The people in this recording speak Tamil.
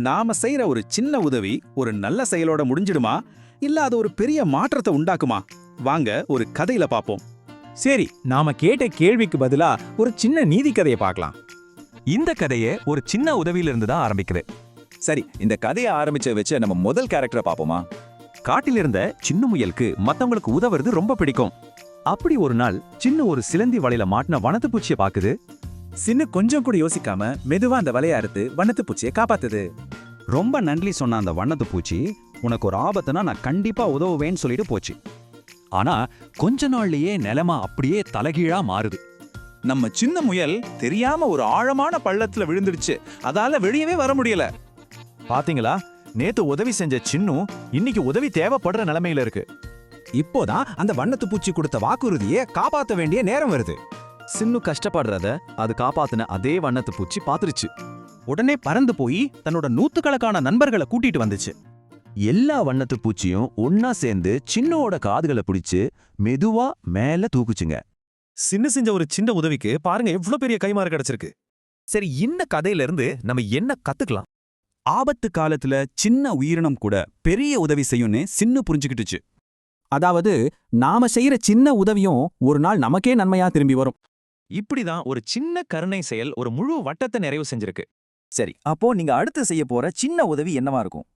நாம செய்யற ஒரு சின்ன உதவி ஒரு நல்ல செயலோட முடிஞ்சிடுமா இல்ல அது ஒரு பெரிய மாற்றத்தை உண்டாக்குமா? வாங்க ஒரு கதையில பாப்போம். சரி, நாம கேட்ட கேள்விக்கு பதிலா ஒரு சின்ன நீதி கதையை பார்க்கலாம். இந்த கதையே ஒரு சின்ன உதவியிலிருந்து தான் ஆரம்பிக்குது. சரி, இந்த கதையை ஆரம்பிச்ச வச்சு நம்ம முதல் கேரக்டரை பாப்போமா? காட்டில் இருந்த சின்ன முயலுக்கு மத்தவங்களுக்கு உதவுறது ரொம்ப பிடிக்கும். அப்படி ஒரு நாள் சின்ன ஒரு சிலந்தி வலையில மாட்டின வனத்து பூச்சியை பாக்குது. சின்ன கொஞ்சம் கூட யோசிக்காம மெதுவா அந்த வலையை அறுத்து வண்ணத்து பூச்சியை காப்பாத்துது. ரொம்ப நன்றி சொன்ன அந்த வண்ணத்து பூச்சி, உனக்கு ஒரு ஆபத்துனா நான் கண்டிப்பா உதவுவேன்னு சொல்லிட்டு போச்சு. ஆனா கொஞ்ச நாள்லயே நிலைமை அப்படியே தலைகீழா மாறுது. நம்ம சின்ன முயல் தெரியாம ஒரு ஆழமான பள்ளத்துல விழுந்துடுச்சு. அதால வெளியவே வர முடியல. பாத்தீங்களா, நேத்து உதவி செஞ்ச சின்னு இன்னைக்கு உதவி தேவைப்படுற நிலைமையில இருக்கு. இப்போதான் அந்த வண்ணத்து பூச்சி கொடுத்த வாக்குறுதியை காப்பாத்த வேண்டிய நேரம் வருது. சின்னு கஷ்டப்படுறத அது காப்பாத்தின அதே வண்ணத்து பூச்சி பாத்துருச்சு. உடனே பறந்து போய் தன்னோட நூத்துக்கணக்கான நண்பர்களை கூட்டிட்டு வந்துச்சு. எல்லா வண்ணத்து பூச்சியும் ஒன்னா சேர்ந்து சின்னோட காதுகளை பிடிச்சு மெதுவா மேல தூக்குச்சுங்க. சின்ன செஞ்ச ஒரு சின்ன உதவிக்கு பாருங்க எவ்வளவு பெரிய கைமாறு கிடைச்சிருக்கு. சரி, இந்த கதையில இருந்து நம்ம என்ன கத்துக்கலாம்? ஆபத்து காலத்துல சின்ன உயிரினம் கூட பெரிய உதவி செய்யும்னு சின்ன புரிஞ்சுக்கிட்டுச்சு. அதாவது நாம செய்யற சின்ன உதவியும் ஒரு நாள் நமக்கே நன்மையா திரும்பி வரும். இப்படிதான் ஒரு சின்ன கருணை செயல் ஒரு முழு வட்டத்தை நிறைவு செஞ்சிருக்கு. சரி, அப்போ நீங்க அடுத்து செய்ய போற சின்ன உதவி என்னவா இருக்கும்?